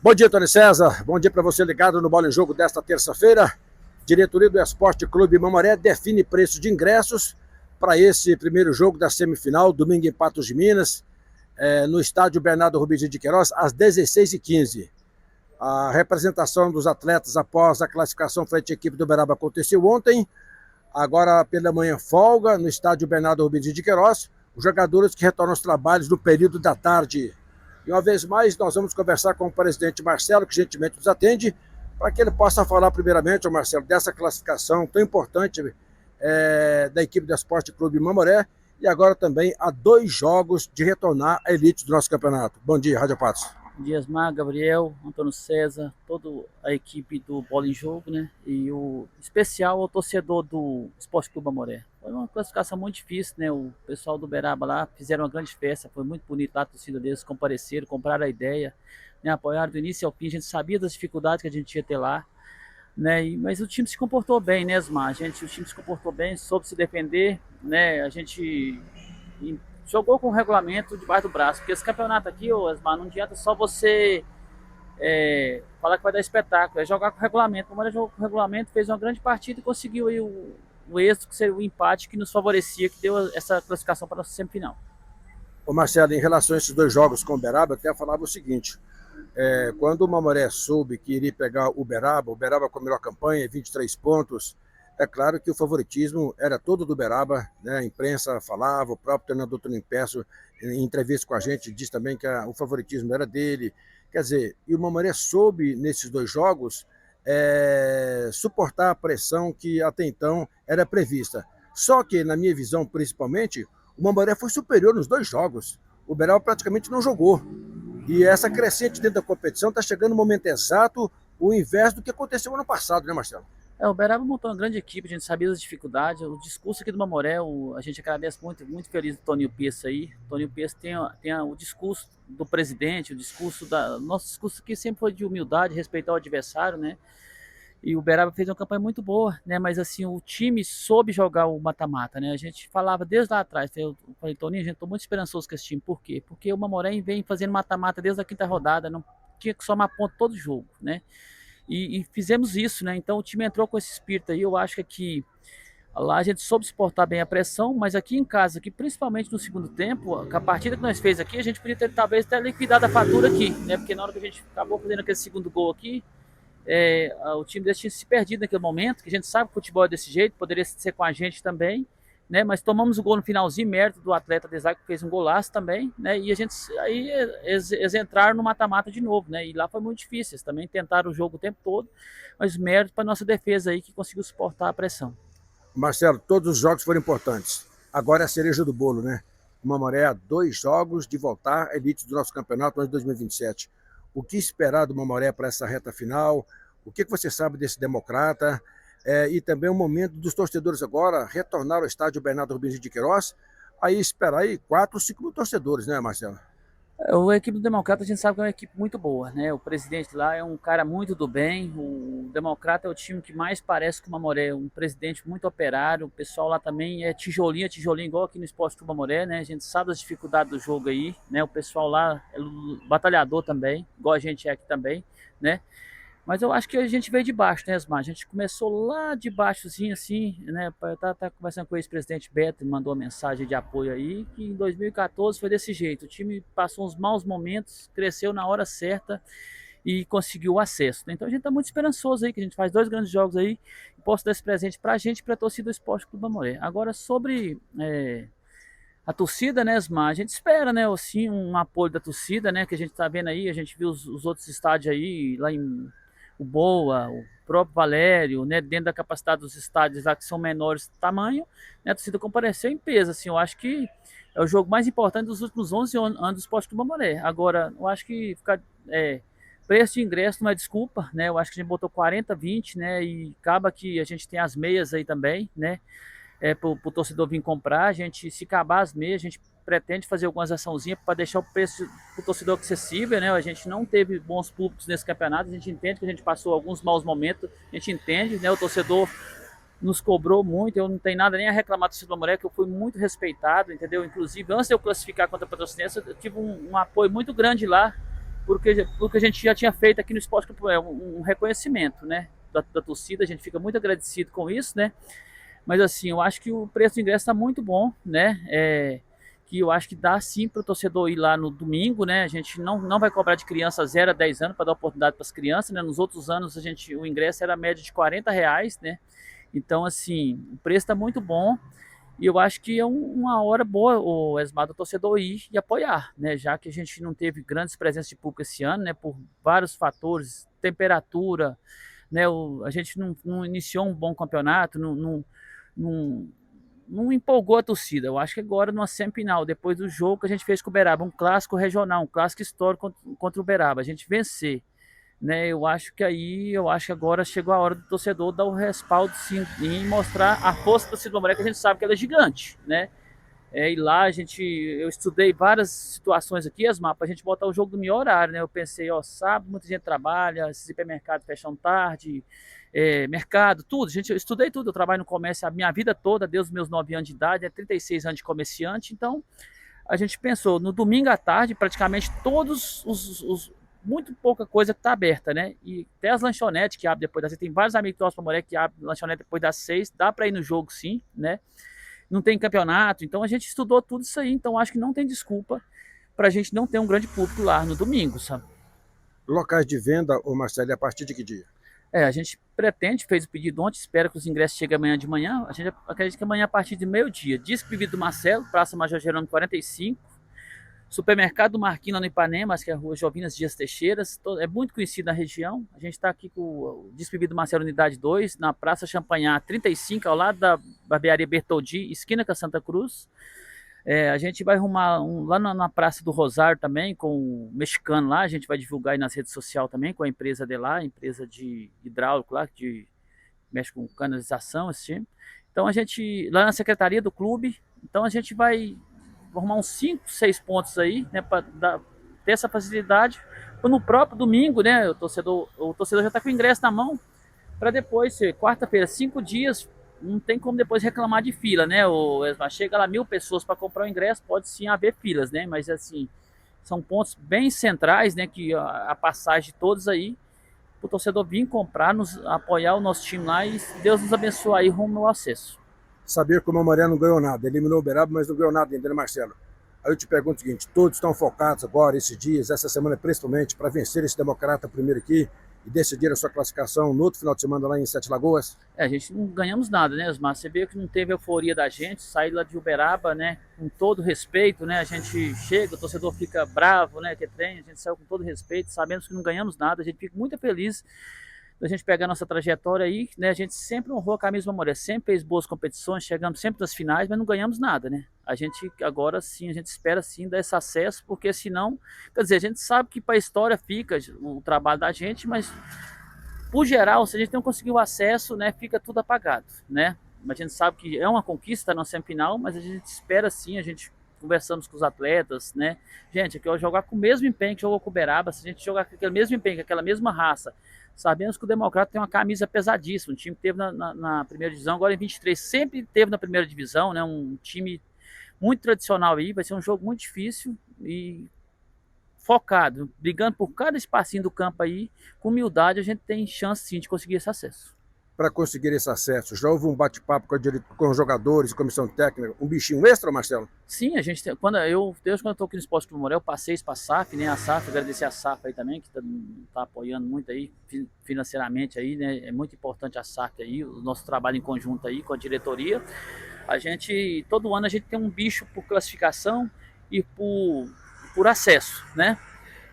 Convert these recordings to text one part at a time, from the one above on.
Bom dia, Tony César. Bom dia para você ligado no Bola em Jogo desta terça-feira. Diretoria do Esporte Clube Mamoré define preço de ingressos para esse primeiro jogo da semifinal, domingo em Patos de Minas, no estádio Bernardo Rubens de Queiroz, às 16h15. A representação dos atletas após a classificação frente à equipe do Uberaba aconteceu ontem. Agora, pela manhã, folga no estádio Bernardo Rubens de Queiroz. Os jogadores que retornam aos trabalhos no período da tarde. E uma vez mais, nós vamos conversar com o presidente Marcelo, que gentilmente nos atende, para que ele possa falar primeiramente, Marcelo, dessa classificação tão importante da equipe do Esporte Clube Mamoré, e agora também há 2 jogos de retornar à elite do nosso campeonato. Bom dia, Rádio Patos. Bom dia, Asmar, Gabriel, Antônio César, toda a equipe do Bola em Jogo, né? E o especial ao torcedor do Esporte Clube Mamoré. Foi uma classificação muito difícil, né? O pessoal do Uberaba lá fizeram uma grande festa, foi muito bonito lá, a torcida deles compareceram, compraram a ideia, né? Apoiaram do início ao fim, a gente sabia das dificuldades que a gente ia ter lá, né? Mas o time se comportou bem, né, Asmar? O time se comportou bem, soube se defender, né? A gente jogou com o regulamento debaixo do braço, porque esse campeonato aqui, Osmar, não adianta só você falar que vai dar espetáculo, é jogar com o regulamento. O Mamoré jogou com o regulamento, fez uma grande partida e conseguiu aí o êxito, que seria o empate que nos favorecia, que deu essa classificação para a nossa semifinal. Ô Marcelo, em relação a esses 2 jogos com o Uberaba, eu até falava o seguinte, quando o Mamoré soube que iria pegar o Uberaba com a melhor campanha, 23 pontos, é claro que o favoritismo era todo do Uberaba, né? A imprensa falava, o próprio treinador Toninho Peço, em entrevista com a gente, disse também que o favoritismo era dele. Quer dizer, e o Mamoré soube, nesses 2 jogos, suportar a pressão que até então era prevista. Só que, na minha visão, principalmente, o Mamoré foi superior nos 2 jogos. O Uberaba praticamente não jogou. E essa crescente dentro da competição está chegando no momento exato, o inverso do que aconteceu ano passado, né, Marcelo? O Uberaba montou uma grande equipe, a gente sabia das dificuldades. O discurso aqui do Mamoré, a gente agradece muito, muito feliz do Toninho Peço aí. O Toninho Peço tem o discurso do presidente, o discurso nosso discurso aqui sempre foi de humildade, respeitar o adversário, né? E o Uberaba fez uma campanha muito boa, né? Mas assim, o time soube jogar o mata-mata, né? A gente falava desde lá atrás, eu falei, Toninho, a gente tô muito esperançoso com esse time. Por quê? Porque o Mamoré vem fazendo mata-mata desde a 5ª rodada, não tinha que somar ponto todo jogo, né? E fizemos isso, né? Então o time entrou com esse espírito aí. Eu acho que aqui, lá a gente soube suportar bem a pressão, mas aqui em casa, aqui, principalmente no segundo tempo, com a partida que nós fez aqui, a gente podia ter talvez até liquidado a fatura aqui, né? Porque na hora que a gente acabou fazendo aquele segundo gol aqui, o time desse tinha se perdido naquele momento, que a gente sabe que o futebol é desse jeito, poderia ser com a gente também, né? Mas tomamos o gol no finalzinho, mérito do atleta de zaga que fez um golaço também, né? E a gente aí eles entraram no mata-mata de novo, né? E lá foi muito difícil, eles também tentaram o jogo o tempo todo, mas mérito para nossa defesa aí que conseguiu suportar a pressão. Marcelo, todos os jogos foram importantes. Agora é a cereja do bolo, né? O Mamoré a 2 jogos de voltar à elite do nosso campeonato no ano de 2027. O que esperar do Mamoré para essa reta final? O que você sabe desse democrata? E também o momento dos torcedores agora retornar ao estádio Bernardo Rubens de Queiroz, aí esperar aí 4, 5 mil torcedores, né, Marcelo? A equipe do Democrata a gente sabe que é uma equipe muito boa, né? O presidente lá é um cara muito do bem. O Democrata é o time que mais parece com o Mamoré, um presidente muito operário. O pessoal lá também é tijolinho, igual aqui no Esporte Clube Mamoré, né? A gente sabe das dificuldades do jogo aí, né? O pessoal lá é batalhador também, igual a gente é aqui também, né? Mas eu acho que a gente veio de baixo, né, Asmar? A gente começou lá de baixozinho, assim, né? Eu tava conversando com o ex-presidente Beto, ele mandou uma mensagem de apoio aí, que em 2014 foi desse jeito. O time passou uns maus momentos, cresceu na hora certa e conseguiu o acesso, né? Então a gente tá muito esperançoso aí, que a gente faz 2 grandes jogos aí, e posso dar esse presente pra gente e pra torcida do Esporte Clube Mamoré. Agora, sobre a torcida, né, Asmar? A gente espera, né, assim, um apoio da torcida, né, que a gente tá vendo aí, a gente viu os outros estádios aí, lá em o Boa, o próprio Valério, né, dentro da capacidade dos estádios lá que são menores de tamanho, né, a torcida compareceu em peso, assim, eu acho que é o jogo mais importante dos últimos 11 anos do Esporte do Mamoré. Agora, eu acho que preço de ingresso não é desculpa, né, eu acho que a gente botou 40, 20, né, e acaba que a gente tem as meias aí também, né, para o torcedor vir comprar. A gente, se acabar as meias, a gente pretende fazer algumas açãozinhas para deixar o preço para o torcedor acessível, né? A gente não teve bons públicos nesse campeonato, a gente entende que a gente passou alguns maus momentos, a gente entende, né? O torcedor nos cobrou muito, eu não tenho nada nem a reclamar do torcedor Mamoré, que eu fui muito respeitado, entendeu? Inclusive, antes de eu classificar contra a Patrocinense, eu tive um apoio muito grande lá porque a gente já tinha feito aqui no Esporte Clube, um reconhecimento, né, da torcida. A gente fica muito agradecido com isso, né? Mas assim, eu acho que o preço do ingresso está muito bom, né? Que eu acho que dá sim para o torcedor ir lá no domingo, né? A gente não vai cobrar de criança 0 a 10 anos para dar oportunidade para as crianças, né? Nos outros anos o ingresso era a média de R$ 40, né? Então, assim, o preço está muito bom. E eu acho que é uma hora boa, o Esmar, do torcedor ir e apoiar, né? Já que a gente não teve grandes presenças de público esse ano, né? Por vários fatores, temperatura, né? A gente não iniciou um bom campeonato, não, não empolgou a torcida. Eu acho que agora, numa semifinal, depois do jogo que a gente fez com o Uberaba, um clássico regional, um clássico histórico contra o Uberaba, a gente vencer, né? Eu acho que agora chegou a hora do torcedor dar o respaldo sim e mostrar a força do torcedor do Mamoré, que a gente sabe que ela é gigante, né? E lá eu estudei várias situações aqui, Asmar, para a gente botar o jogo no meu horário, né? Eu pensei, ó, sábado muita gente trabalha, esses hipermercados fecham tarde, mercado, tudo. Eu estudei tudo, eu trabalho no comércio a minha vida toda, desde os meus 9 anos de idade, 36 anos de comerciante. Então a gente pensou, no domingo à tarde, praticamente muito pouca coisa que está aberta, né? E até as lanchonetes que abrem depois das 6, tem vários amigos nossos para Moré que abrem lanchonete depois das 6, dá para ir no jogo sim, né? Não tem campeonato, então a gente estudou tudo isso aí, então acho que não tem desculpa para a gente não ter um grande público lá no domingo, sabe? Locais de venda, ô Marcelo, e a partir de que dia? A gente pretende, fez o pedido ontem, espera que os ingressos cheguem amanhã de manhã. A gente acredita que amanhã a partir de meio-dia. Disque Bebido do Marcelo, Praça Major Gerônimo 45. Supermercado do Marquinhos lá no Ipanema, que é a rua Jovinas Dias Teixeiras, é muito conhecido na região. A gente está aqui com o Disque Bebido do Marcelo Unidade 2, na Praça Champanhar 35, ao lado da barbearia Bertoldi, esquina com a Santa Cruz. A gente vai arrumar lá na Praça do Rosário também, com o mexicano lá. A gente vai divulgar aí nas redes sociais também, com a empresa de lá, empresa de hidráulico lá, que mexe com canalização, esse time. Então a gente, lá na secretaria do clube, então a gente vai arrumar uns 5, 6 pontos aí, né, para ter essa facilidade. No próprio domingo, né, o torcedor já está com o ingresso na mão, para depois ser quarta-feira, 5 dias, não tem como depois reclamar de fila, né? Chega lá 1.000 pessoas para comprar o ingresso, pode sim haver filas, né? Mas assim, são pontos bem centrais, né? Que a passagem de todos aí, o torcedor vir comprar, apoiar o nosso time lá e Deus nos abençoe aí rumo ao acesso. Saber que o Mamoré não ganhou nada, eliminou o Uberaba, mas não ganhou nada ainda, né, Marcelo? Aí eu te pergunto o seguinte, todos estão focados agora, esses dias, essa semana principalmente, para vencer esse Democrata primeiro aqui e decidir a sua classificação no outro final de semana lá em Sete Lagoas? A gente não ganhamos nada, né, Osmar? Você vê que não teve euforia da gente, sair lá de Uberaba, né, com todo respeito, né, a gente chega, o torcedor fica bravo, né, que tem, a gente saiu com todo respeito, sabemos que não ganhamos nada, a gente fica muito feliz da gente pegar nossa trajetória aí, né, a gente sempre honrou a camisa do Mamoré, sempre fez boas competições, chegamos sempre nas finais, mas não ganhamos nada, né? A gente agora sim, a gente espera sim dar esse acesso, porque senão, quer dizer, a gente sabe que para a história fica o trabalho da gente, mas por geral, se a gente não conseguir o acesso, né, fica tudo apagado, né? A gente sabe que é uma conquista na semifinal, mas a gente espera sim, a gente conversamos com os atletas, né? Gente, aqui eu jogar com o mesmo empenho que jogou com o Uberaba, se a gente jogar com aquele mesmo empenho, com aquela mesma raça, sabemos que o Democrata tem uma camisa pesadíssima, um time que teve na primeira divisão, agora em 23, sempre teve na primeira divisão, né? Um time muito tradicional aí, vai ser um jogo muito difícil e focado, brigando por cada espacinho do campo aí, com humildade a gente tem chance sim de conseguir esse acesso. Para conseguir esse acesso, já houve um bate-papo com os jogadores, comissão técnica, um bichinho extra, Marcelo? Sim, a gente tem, quando eu estou aqui no Esporte Clube Mamoré, eu passei isso para a SAF, né? A SAF, agradecer a SAF aí também, que tá apoiando muito aí financeiramente aí, né? É muito importante a SAF aí, o nosso trabalho em conjunto aí com a diretoria. Todo ano a gente tem um bicho por classificação e por acesso, né?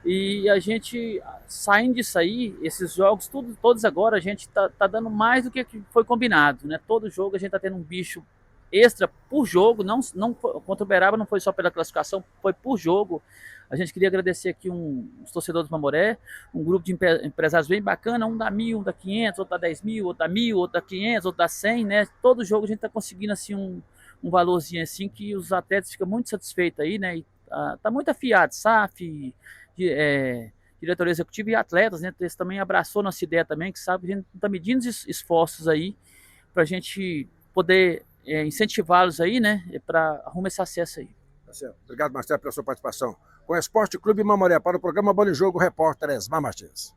E a gente, saindo disso aí, esses jogos, todos agora, a gente tá dando mais do que foi combinado, né? Todo jogo a gente tá tendo um bicho extra por jogo, não contra o Uberaba não foi só pela classificação, foi por jogo. A gente queria agradecer aqui os torcedores do Mamoré, um grupo de empresários bem bacana, um dá 1.000, um dá 500, outro dá 10.000, outro dá 1.000, outro dá 500, outro dá 100, né? Todo jogo a gente tá conseguindo assim um valorzinho assim que os atletas ficam muito satisfeitos aí, né? E tá muito afiado, SAF, diretoria executiva e atletas, né? Eles também abraçou nossa ideia também, que sabe que a gente está medindo esforços aí para a gente poder incentivá-los aí, né? Para arrumar esse acesso aí. Tá certo. Obrigado, Marcelo, pela sua participação. Com o Esporte Clube Mamoré, para o programa Bola em Jogo, repórter Esmar Martins.